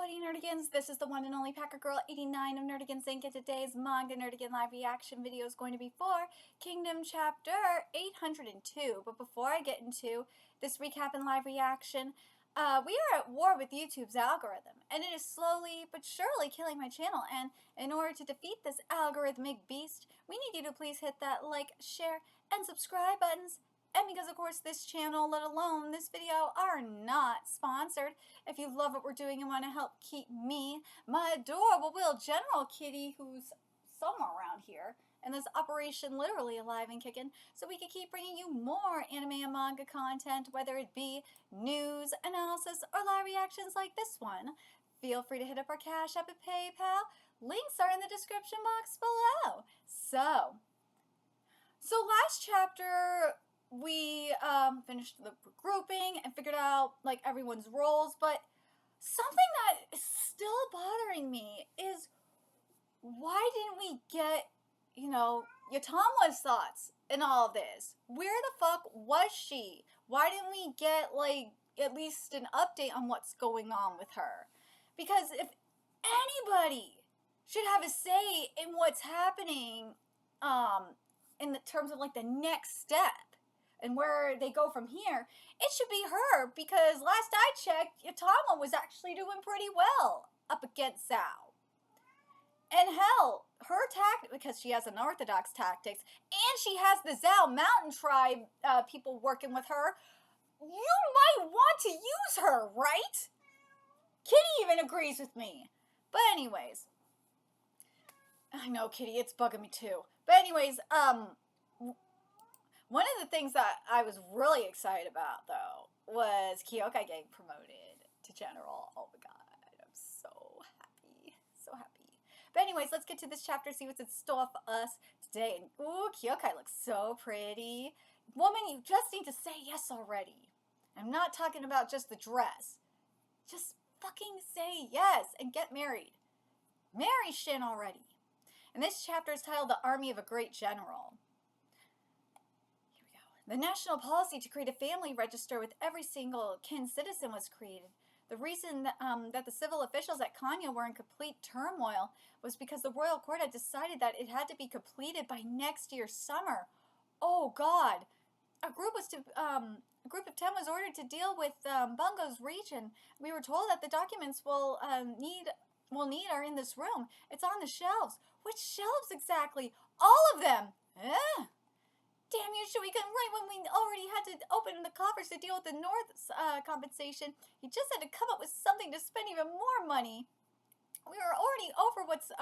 buddy Nerdigans, this is the one and only Packer Girl 89 of Nerdigans Inc. And today's Manga Nerdigan live reaction video is going to be for Kingdom Chapter 802. But before I get into this recap and live reaction, we are at war with YouTube's algorithm, and it is slowly but surely killing my channel. And in order to defeat this algorithmic beast, we need you to please hit that like, share, and subscribe buttons. And because, of course, this channel, let alone this video, are not sponsored. If you love what we're doing and want to help keep me, my adorable little General Kitty, who's somewhere around here, and this operation literally alive and kicking, so we can keep bringing you more anime and manga content, whether it be news, analysis, or live reactions like this one, feel free to hit up our Cash App and PayPal. Links are in the description box below. So last chapter, we finished the grouping and figured out like everyone's roles, but something that is still bothering me is why didn't we get, Yatama's thoughts in all of this? Where the fuck was she? Why didn't we get like at least an update on what's going on with her? Because if anybody should have a say in what's happening in the terms of like the next step and where they go from here, it should be her, because last I checked, Yatama was actually doing pretty well up against Sao. And hell, her tactic, because she has unorthodox tactics, and she has the Zao Mountain Tribe people working with her, you might want to use her, right? Kitty even agrees with me. But anyways, I know, Kitty, it's bugging me too. But anyways, one of the things that I was really excited about, though, was KYOUKAI getting promoted to General. Oh my god, I'm so happy. So happy. But anyways, let's get to this chapter, see what's in store for us today. And ooh, KYOUKAI looks so pretty. Woman, you just need to say yes already. I'm not talking about just the dress. Just fucking say yes and get married. Marry Shin already. And this chapter is titled The Army of a Great General. The national policy to create a family register with every single kin citizen was created. The reason that the civil officials at KYOUKAI were in complete turmoil was because the royal court had decided that it had to be completed by next year's summer. Oh God! A group of 10 was ordered to deal with Bungo's region. We were told that the documents we'll need are in this room. It's on the shelves. Which shelves exactly? All of them! Damn you, Shuikan, right when we already had to open the coffers to deal with the North's compensation, you just had to come up with something to spend even more money. We were already over what's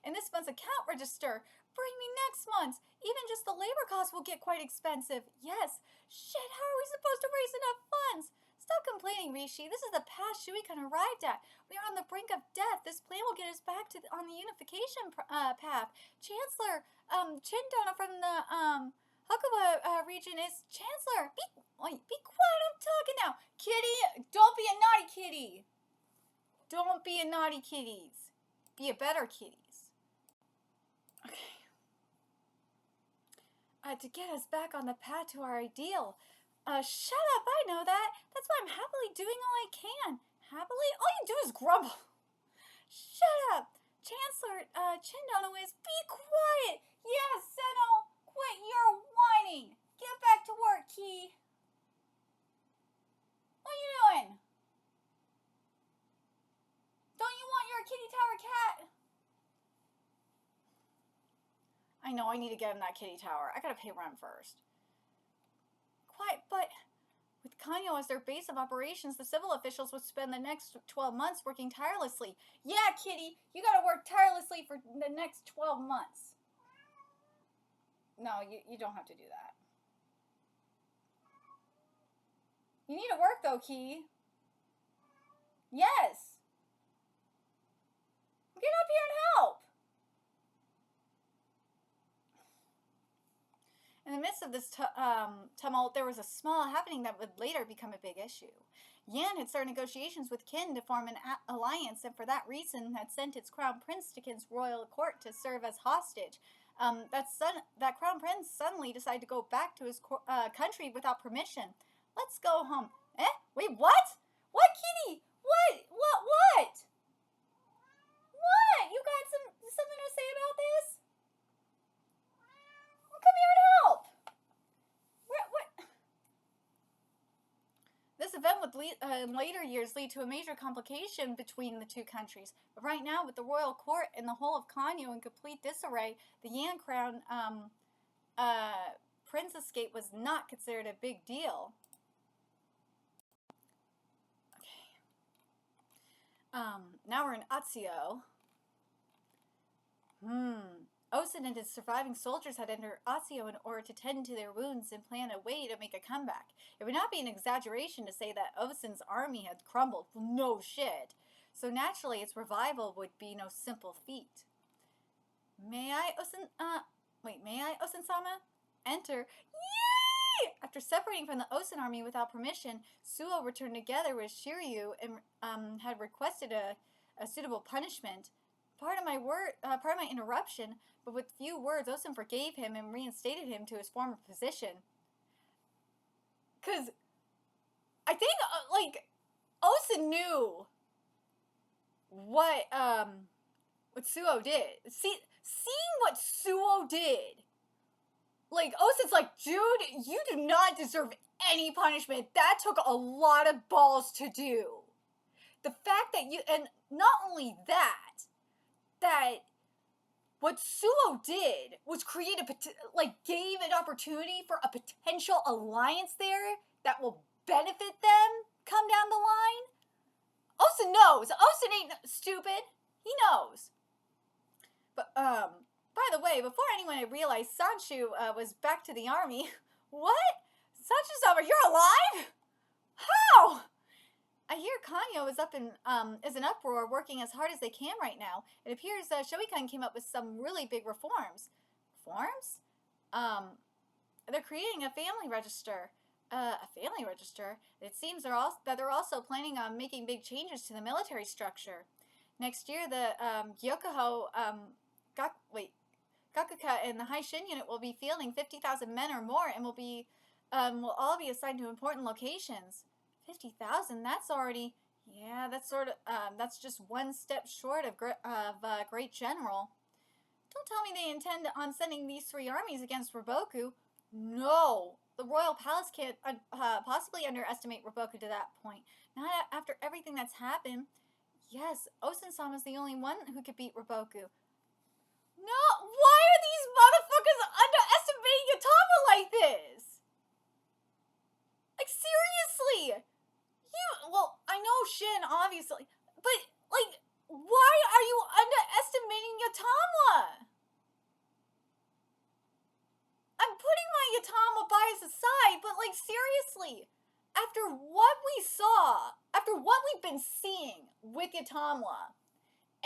in this month's account register. Bring me next month's. Even just the labor costs will get quite expensive. Yes. Shit, how are we supposed to raise enough funds? Stop complaining, Rishi. This is the path Shuikan arrived at. We are on the brink of death. This plan will get us back on the unification path. Chancellor, Chindona from the Hakuba region is Chancellor. Be quiet, I'm talking now. Kitty, don't be a naughty kitty. Don't be a naughty kitties. Be a better kitties. Okay. To get us back on the path to our ideal. Shut up, I know that. That's why I'm happily doing all I can. Happily? All you do is grumble. Shut up. Chancellor, Chindona is, be quiet. Yes, Seno. Quit your whining! Get back to work, Key! What are you doing? Don't you want your kitty tower cat? I know, I need to get him that kitty tower. I gotta pay rent first. Quiet, but with KYOUKAI as their base of operations, the civil officials would spend the next 12 months working tirelessly. Yeah, Kitty, you gotta work tirelessly for the next 12 months. No, you don't have to do that. You need to work, though, Key. Yes. Get up here and help. In the midst of this tumult, there was a small happening that would later become a big issue. Yan had started negotiations with Qin to form an alliance, and for that reason had sent its crown prince to Qin's royal court to serve as hostage. That crown prince suddenly decided to go back to his country without permission. Let's go home. Wait, what? What, Kitty? What? in later years lead to a major complication between the two countries. But right now, with the royal court and the whole of Kanyo in complete disarray, the Yan Crown prince escape was not considered a big deal. Okay. Now we're in Atsuo. Osen and his surviving soldiers had entered Atsuo in order to tend to their wounds and plan a way to make a comeback. It would not be an exaggeration to say that Osen's army had crumbled. No shit. So naturally, its revival would be no simple feat. May I, Osen-sama? Enter. Yay! After separating from the Osen army without permission, Suo returned together with Shiryu and had requested a suitable punishment. Pardon my interruption, but with few words, Osen forgave him and reinstated him to his former position. Cause I think Osen knew what Suo did. Seeing what Suo did, Osen's like, dude, you do not deserve any punishment. That took a lot of balls to do. The fact that and not only that what Suo did was create gave an opportunity for a potential alliance there that will benefit them come down the line. Osen knows. Osen ain't stupid. He knows. But, by the way, before anyone had realized Sanchu was back to the army, what? Sanchu-sama, you're alive? How? I hear Kanyo is is in uproar, working as hard as they can right now. It appears Shoei-kun came up with some really big reforms. Reforms? They're creating a family register. A family register? It seems they're also planning on making big changes to the military structure. Next year, the Gakuka and the Haishin unit will be fielding 50,000 men or more, and will all be assigned to important locations. 50,000, that's already, yeah, that's just one step short of great general. Don't tell me they intend on sending these 3 armies against Roboku. No, the royal palace can't possibly underestimate Roboku to that point. Not after everything that's happened. Yes, Osen-sama's the only one who could beat Roboku. No, why are these motherfuckers underestimating Yotama like this? Seriously! I know Shin, obviously, but, why are you underestimating Yotama? I'm putting my Yotama bias aside, but, seriously, after what we saw, after what we've been seeing with Yotama,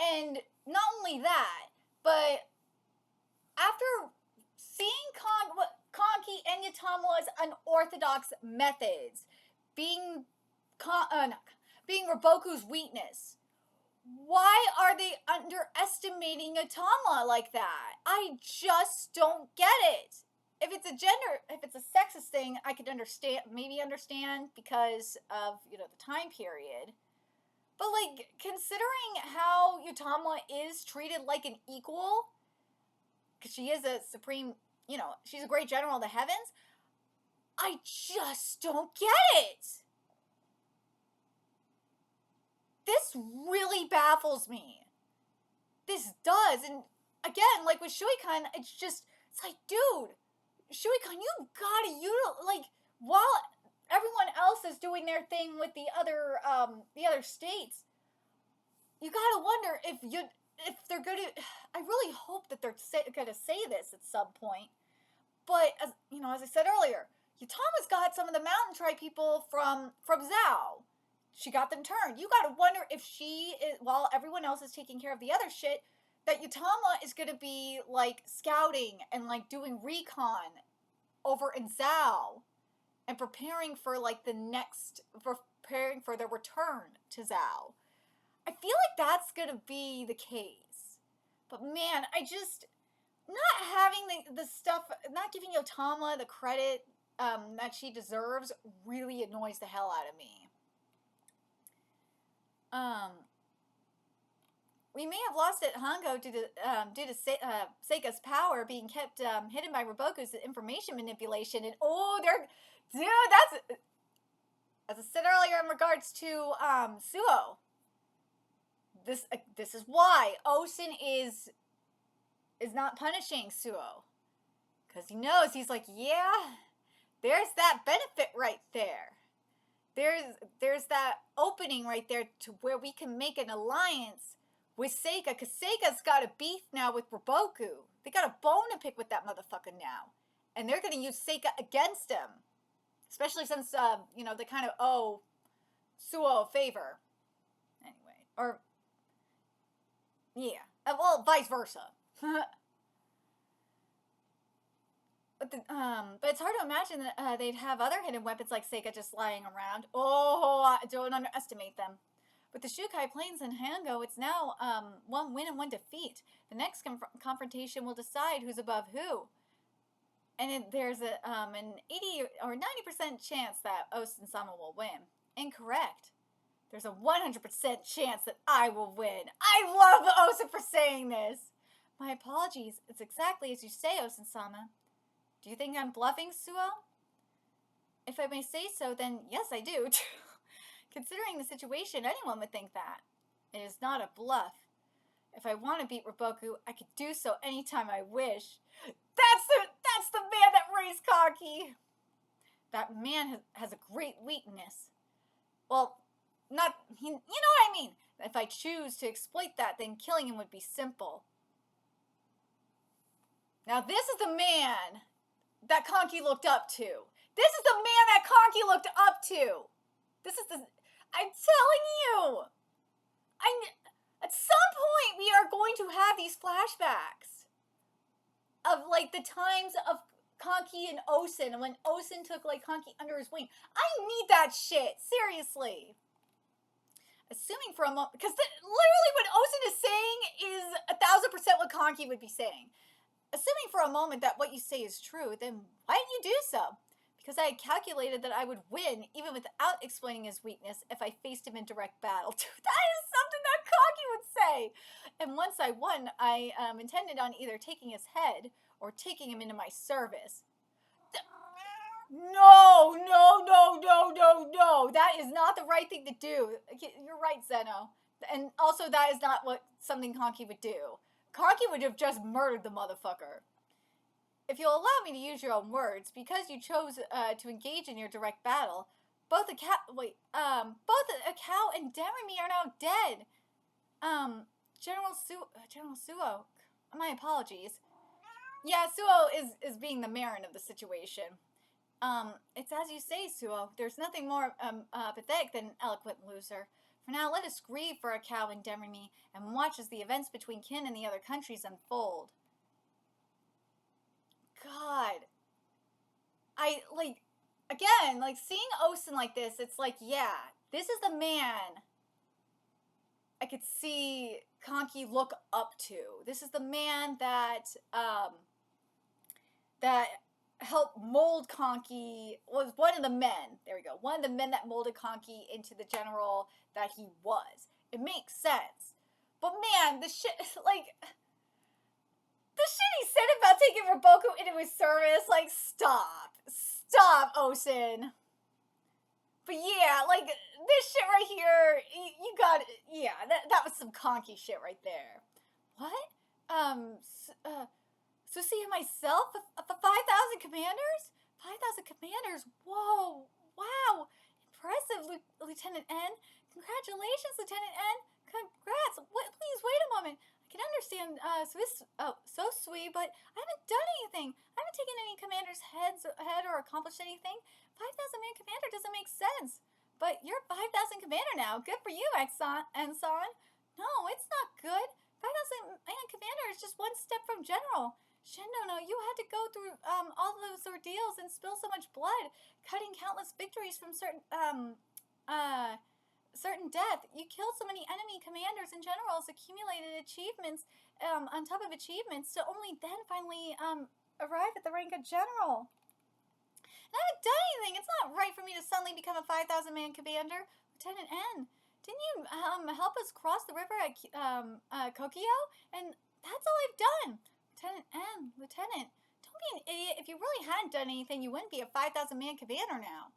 and not only that, but after seeing Konki and Yotama's unorthodox methods being Roboku's weakness, why are they underestimating Yotama like that? I just don't get it. If it's a sexist thing, I could maybe understand because of, the time period. But, considering how Yotama is treated like an equal, because she is a supreme, she's a great general of the heavens, I just don't get it. This really baffles me. This does. And again, with Shoei-kun, it's dude, Shoei-kun, you gotta, while everyone else is doing their thing with the other states, you gotta wonder if they're gonna, I really hope that they're gonna say this at some point, but, as I said earlier, Yotama's got some of the mountain tribe people from Zhao. She got them turned. You gotta wonder if she is, while everyone else is taking care of the other shit, that Yotama is gonna be, scouting and, doing recon over in Zhao and preparing for, preparing for their return to Zhao. I feel like that's gonna be the case. But man, not having the stuff, not giving Yotama the credit that she deserves really annoys the hell out of me. We may have lost at Hongo due to Seika's power being kept hidden by Roboku's information manipulation, and dude, as I said earlier in regards to Suo, this is why Osen is not punishing Suo, because he knows, he's like, yeah, there's that benefit right there. There's that opening right there to where we can make an alliance with Seika, because Seika's got a beef now with Roboku. They got a bone to pick with that motherfucker now, and they're gonna use Seika against him, especially since you know, they kind of owe Suo a favor. Anyway, or yeah, well, vice versa. But it's hard to imagine that they'd have other hidden weapons like Seika just lying around. Oh, don't underestimate them. With the KYOUKAI planes in Hango, it's now one win and one defeat. The next confrontation will decide who's above who. And there's an 80 or 90% chance that Osen-sama will win. Incorrect. There's a 100% chance that I will win. I love Osen for saying this. My apologies. It's exactly as you say, Osen-sama. Do you think I'm bluffing, Suo? If I may say so, then yes, I do. Considering the situation, anyone would think that. It is not a bluff. If I want to beat Roboku, I could do so anytime I wish. That's the man that raised Kaki. That man has a great weakness. Well, not, you know what I mean. If I choose to exploit that, then killing him would be simple. Now this is the man that Kanki looked up to. This is the man that Kanki looked up to. This is the, I'm telling you. At some point we are going to have these flashbacks of like the times of Kanki and Osen, when Osen took like Kanki under his wing. I need that shit, seriously. Assuming for a moment, because literally what Osen is saying is 1000% what Kanki would be saying. Assuming for a moment that what you say is true, then why didn't you do so? Because I had calculated that I would win even without explaining his weakness if I faced him in direct battle. Dude, that is something that Kanki would say. And once I won, I intended on either taking his head or taking him into my service. No. That is not the right thing to do. You're right, Zeno. And also, that is not something Kanki would do. Kanki would have just murdered the motherfucker. If you'll allow me to use your own words, because you chose to engage in your direct battle, both a cow and Deremy are now dead. General Suo, my apologies. Yeah, Suo is being the Marin of the situation. It's as you say, Suo. There's nothing more pathetic than an eloquent loser. For now, let us grieve for a cow and Deremy and watch as the events between Kin and the other countries unfold. God. Again, seeing Osen like this, it's like, yeah, this is the man I could see Kanki look up to. This is the man that, that helped mold Kanki, was one of the men, there we go, one of the men that molded Kanki into the general that he was. It makes sense. But man, the shit, the shit he said about taking Roboku into his service, stop. Stop, Osen. But yeah, this shit right here, you got, yeah, that was some Kanki shit right there. What? Susie and myself? 5,000 commanders? 5,000 commanders? Whoa, wow. Impressive, Lieutenant N. Congratulations, Lieutenant N. Congrats. Please, wait a moment. I can understand, so sweet, but I haven't done anything. I haven't taken any commander's head or accomplished anything. 5,000-man commander doesn't make sense. But you're 5,000 commander now. Good for you, Ensan. No, it's not good. 5,000-man commander is just one step from general. Shendono, you had to go through all those ordeals and spill so much blood, cutting countless victories from certain death. You killed so many enemy commanders and generals, accumulated achievements on top of achievements, to only then finally arrive at the rank of general. And I haven't done anything. It's not right for me to suddenly become a 5,000-man commander. Lieutenant N, didn't you help us cross the river at Kokyo? And that's all I've done. Lieutenant, don't be an idiot. If you really hadn't done anything, you wouldn't be a 5,000-man commander now.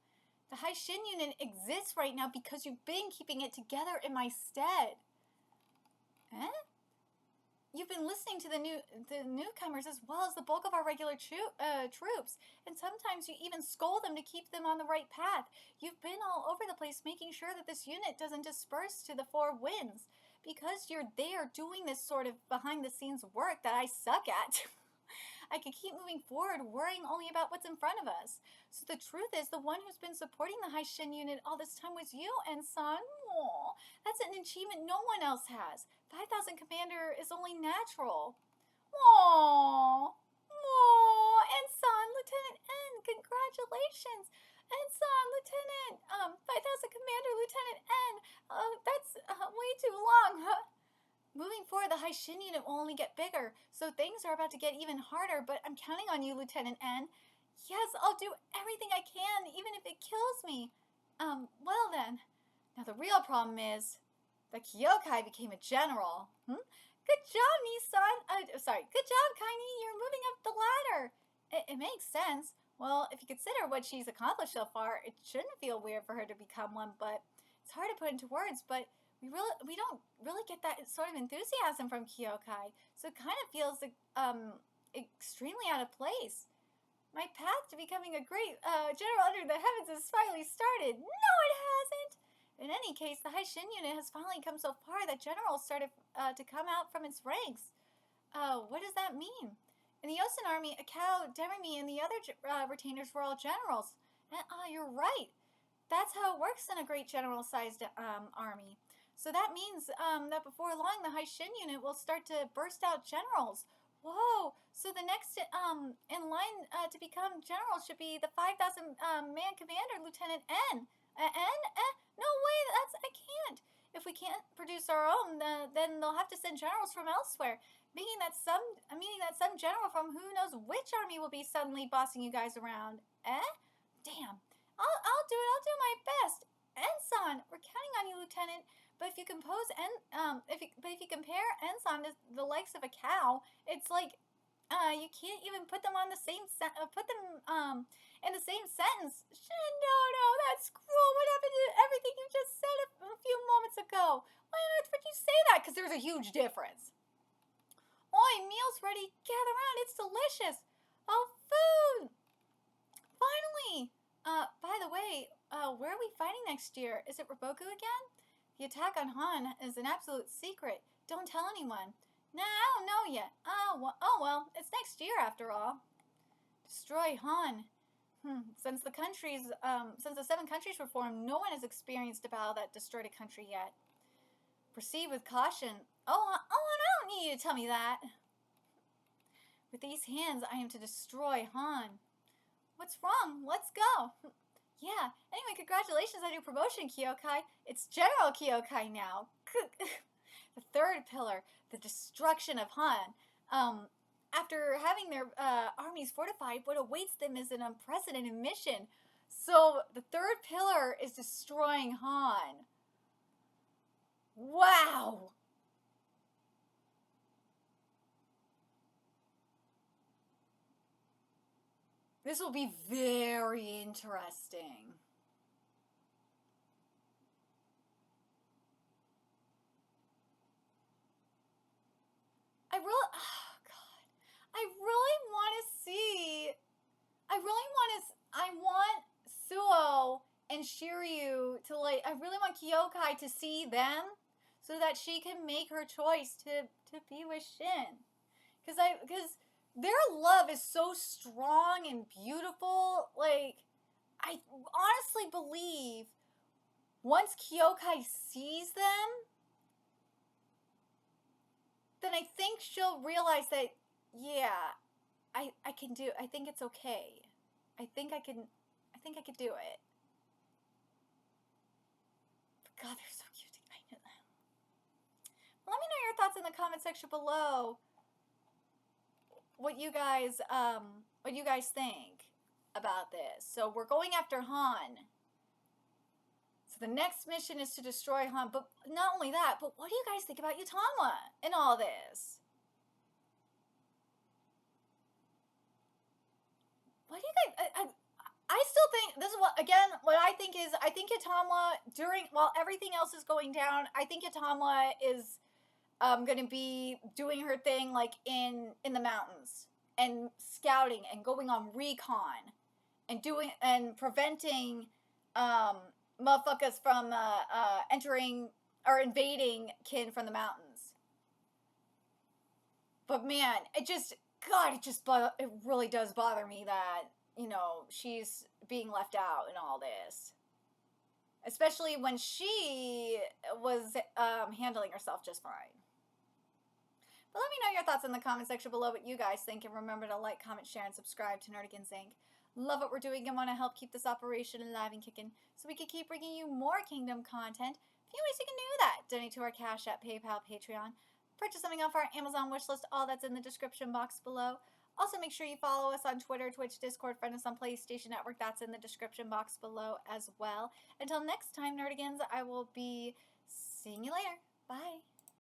The High Shin unit exists right now because you've been keeping it together in my stead. Eh? You've been listening to the newcomers as well as the bulk of our regular troops, and sometimes you even scold them to keep them on the right path. You've been all over the place making sure that this unit doesn't disperse to the four winds. Because you're there doing this sort of behind-the-scenes work that I suck at, I could keep moving forward, worrying only about what's in front of us. So the truth is, the one who's been supporting the High Shin unit all this time was you, Ensign. Aww, that's an achievement no one else has. 5,000 Commander is only natural. Aww. Aww, Ensign, Lieutenant N, congratulations. Ensign, Lieutenant, 5,000 Commander, Lieutenant N, that's way too long. Moving forward, the High Shin unit will only get bigger, so things are about to get even harder, but I'm counting on you, Lieutenant N. Yes, I'll do everything I can, even if it kills me. Well then. Now the real problem is that KYOUKAI became a general. Good job, Nissan. Good job, Kaini. You're moving up the ladder. It makes sense. Well, if you consider what she's accomplished so far, it shouldn't feel weird for her to become one, but it's hard to put into words, but we don't really get that sort of enthusiasm from KYOUKAI, so it kind of feels extremely out of place. My path to becoming a great general under the heavens has finally started. No, it hasn't. In any case, the High Shin unit has finally come so far that generals started to come out from its ranks. What does that mean? In the Ocean Army, Akao, Deremy, and the other retainers were all generals. And you're right. That's how it works in a great general-sized army. So that means that before long, the High Shin unit will start to burst out generals. Whoa! So the next in line to become general should be the 5,000 man commander, Lieutenant N. No way! I can't. If we can't produce our own, then they'll have to send generals from elsewhere. Meaning that some general from who knows which army will be suddenly bossing you guys around. Damn. I'll do it. I'll do my best. Ensign, we're counting on you, Lieutenant. But if you compare Ensign to the likes of a cow, it's like you can't even put them on the same in the same sentence. No, that's cruel. What happened to everything you just said a few moments ago? Why on earth would you say that? Because there's a huge difference. Oi, meal's ready. Gather around. It's delicious. Oh, food. Finally. By the way, where are we fighting next year? Is it Raboku again? The attack on Han is an absolute secret. Don't tell anyone. Nah, I don't know yet. Oh well, it's next year after all. Destroy Han. Since the 7 countries were formed, no one has experienced a battle that destroyed a country yet. Proceed with caution. I don't need you to tell me that. With these hands, I am to destroy Han. What's wrong? Let's go. Yeah, anyway, congratulations on your promotion, KYOUKAI. It's General KYOUKAI now. The third pillar, the destruction of Han. After having their armies fortified, what awaits them is an unprecedented mission. So, the third pillar is destroying Han. Wow! This will be very interesting. I want Suo and Shiryu to I really want KYOUKAI to see them so that she can make her choice to be with Shin. Because their love is so strong and beautiful. I honestly believe once KYOUKAI sees them, then I think she'll realize that, yeah, I think it's okay. I think I could do it. But God, they're so cute. I know them. Well, let me know your thoughts in the comment section below. What you guys think about this. So we're going after Han. So the next mission is to destroy Han. But not only that, but what do you guys think about Yutama in all this? What do you guys... I still think this is what I think is, I think Itamwa while everything else is going down, I think Itamwa is going to be doing her thing like in the mountains and scouting and going on recon and preventing motherfuckers from entering or invading kin from the mountains. But man, it really does bother me that, you know, she's being left out in all this. Especially when she was handling herself just fine. But let me know your thoughts in the comment section below what you guys think. And remember to like, comment, share, and subscribe to Nerdigans Inc. Love what we're doing and want to help keep this operation alive and kicking so we can keep bringing you more Kingdom content. A few ways you can do that. Donate to our Cash App, PayPal, Patreon. Purchase something off our Amazon wishlist. All that's in the description box below. Also, make sure you follow us on Twitter, Twitch, Discord, friend us on PlayStation Network. That's in the description box below as well. Until next time, Nerdigans, I will be seeing you later. Bye.